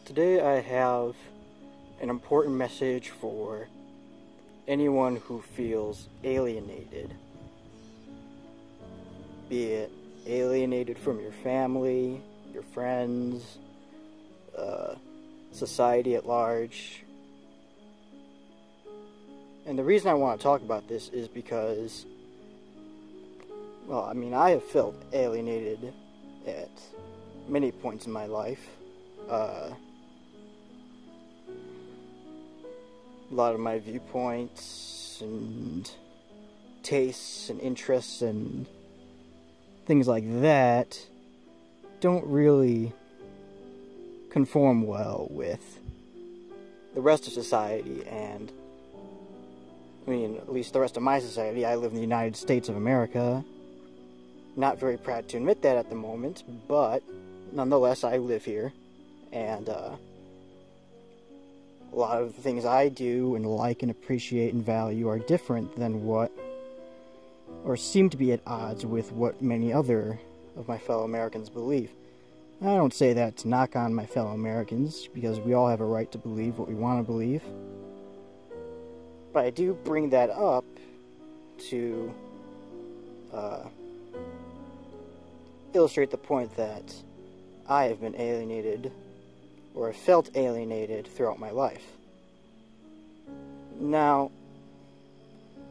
Today I have an important message for anyone who feels alienated. Be it alienated from your family, your friends, society at large. And the reason I want to talk about this is because, I have felt alienated at many points in my life. A lot of my viewpoints and tastes and interests and things like that don't really conform well with the rest of society, and at least the rest of my society. I live in the United States of America. Not very proud to admit that at the moment, but nonetheless I live here, and a lot of the things I do and like and appreciate and value are different than what, or seem to be at odds with what many other of my fellow Americans believe. I don't say that to knock on my fellow Americans, because we all have a right to believe what we want to believe. But I do bring that up to illustrate the point that I have been alienated, or have felt alienated throughout my life. Now,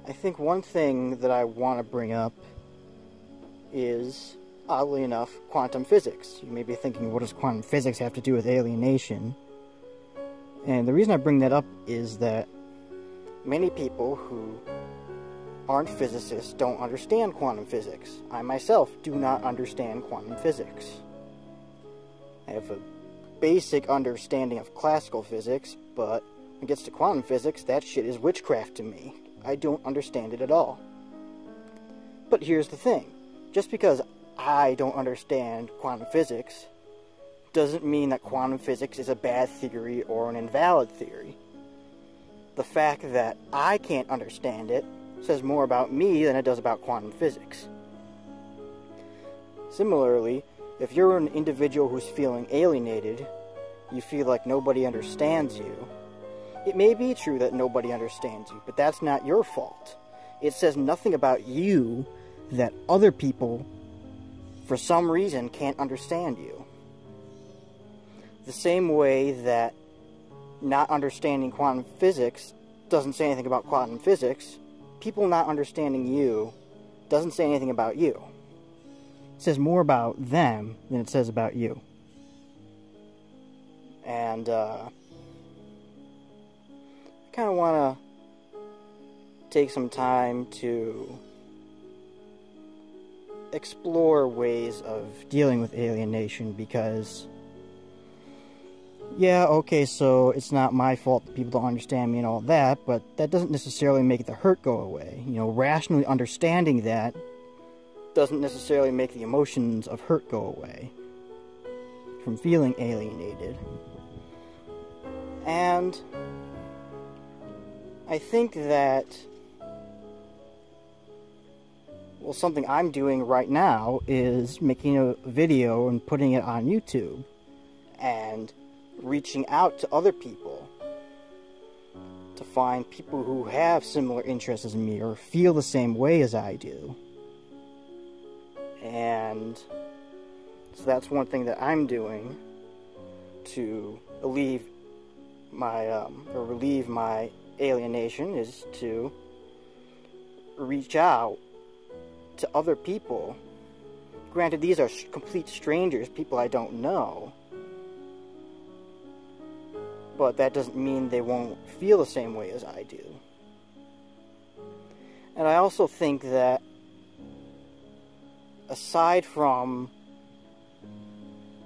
I think one thing that I want to bring up is, oddly enough, quantum physics. You may be thinking, what does quantum physics have to do with alienation? And the reason I bring that up is that many people who aren't physicists don't understand quantum physics. I myself do not understand quantum physics. I have a basic understanding of classical physics, but when it gets to quantum physics, that shit is witchcraft to me. I don't understand it at all. But here's the thing. Just because I don't understand quantum physics doesn't mean that quantum physics is a bad theory or an invalid theory. The fact that I can't understand it says more about me than it does about quantum physics. Similarly, if you're an individual who's feeling alienated, you feel like nobody understands you, it may be true that nobody understands you, but that's not your fault. It says nothing about you that other people, for some reason, can't understand you. The same way that not understanding quantum physics doesn't say anything about quantum physics, people not understanding you doesn't say anything about you. It says more about them than it says about you. And I kind of want to take some time to explore ways of dealing with alienation, because yeah, okay, so it's not my fault that people don't understand me and all that, but that doesn't necessarily make the hurt go away. Rationally understanding that doesn't necessarily make the emotions of hurt go away from feeling alienated. And I think that, something I'm doing right now is making a video and putting it on YouTube and reaching out to other people to find people who have similar interests as me or feel the same way as I do. And so that's one thing that I'm doing to relieve my alienation, is to reach out to other people. Granted, these are complete strangers, people I don't know, but that doesn't mean they won't feel the same way as I do. And I also think that, aside from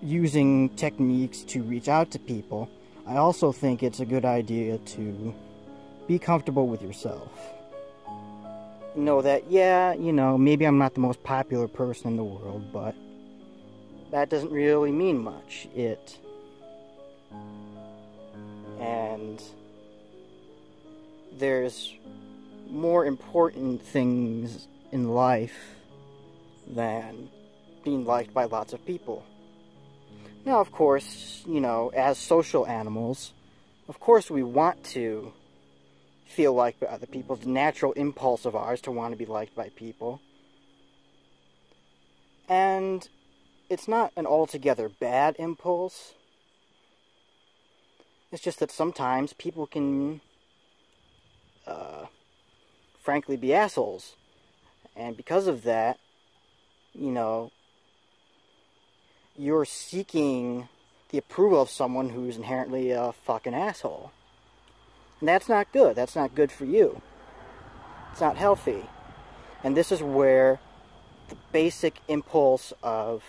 using techniques to reach out to people, I also think it's a good idea to be comfortable with yourself. Know that, maybe I'm not the most popular person in the world, but that doesn't really mean much. And there's more important things in life than being liked by lots of people. Now, of course, you know, as social animals, of course we want to feel liked by other people. It's a natural impulse of ours to want to be liked by people. And it's not an altogether bad impulse. It's just that sometimes people can, frankly, be assholes. And because of that, you know, you're seeking the approval of someone who's inherently a fucking asshole. And that's not good. That's not good for you. It's not healthy. And this is where the basic impulse of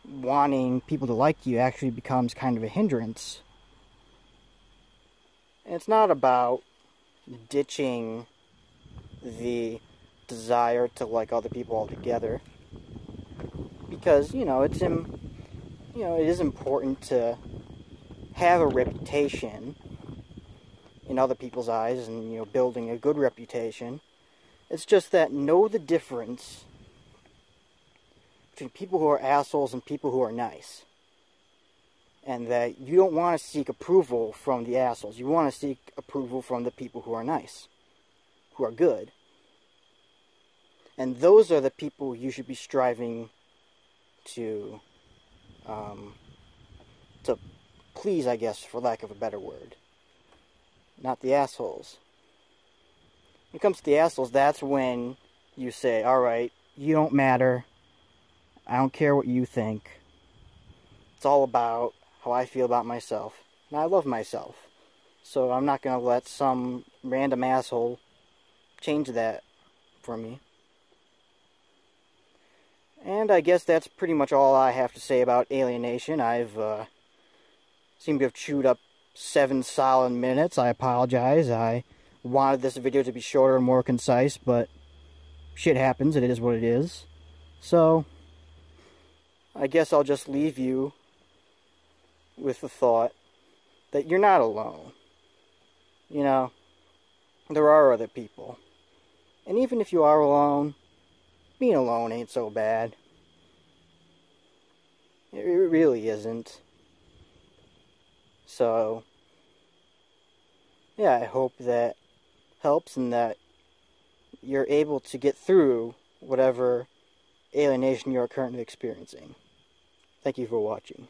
wanting people to like you actually becomes kind of a hindrance. And it's not about ditching the desire to like other people altogether, because you know it is important to have a reputation in other people's eyes, and you know, building a good reputation. It's just that know the difference between people who are assholes and people who are nice. And that you don't want to seek approval from the assholes. You want to seek approval from the people who are nice, who are good. And those are the people you should be striving to please, I guess, for lack of a better word. Not the assholes. When it comes to the assholes, that's when you say, alright, you don't matter. I don't care what you think. It's all about how I feel about myself. And I love myself. So I'm not going to let some random asshole change that for me. And I guess that's pretty much all I have to say about alienation. I've seemed to have chewed up 7 solid minutes. I apologize. I wanted this video to be shorter and more concise, but shit happens. It is what it is. So I guess I'll just leave you with the thought that you're not alone. You know, there are other people. And even if you are alone, being alone ain't so bad. It really isn't. So, yeah, I hope that helps and that you're able to get through whatever alienation you are currently experiencing. Thank you for watching.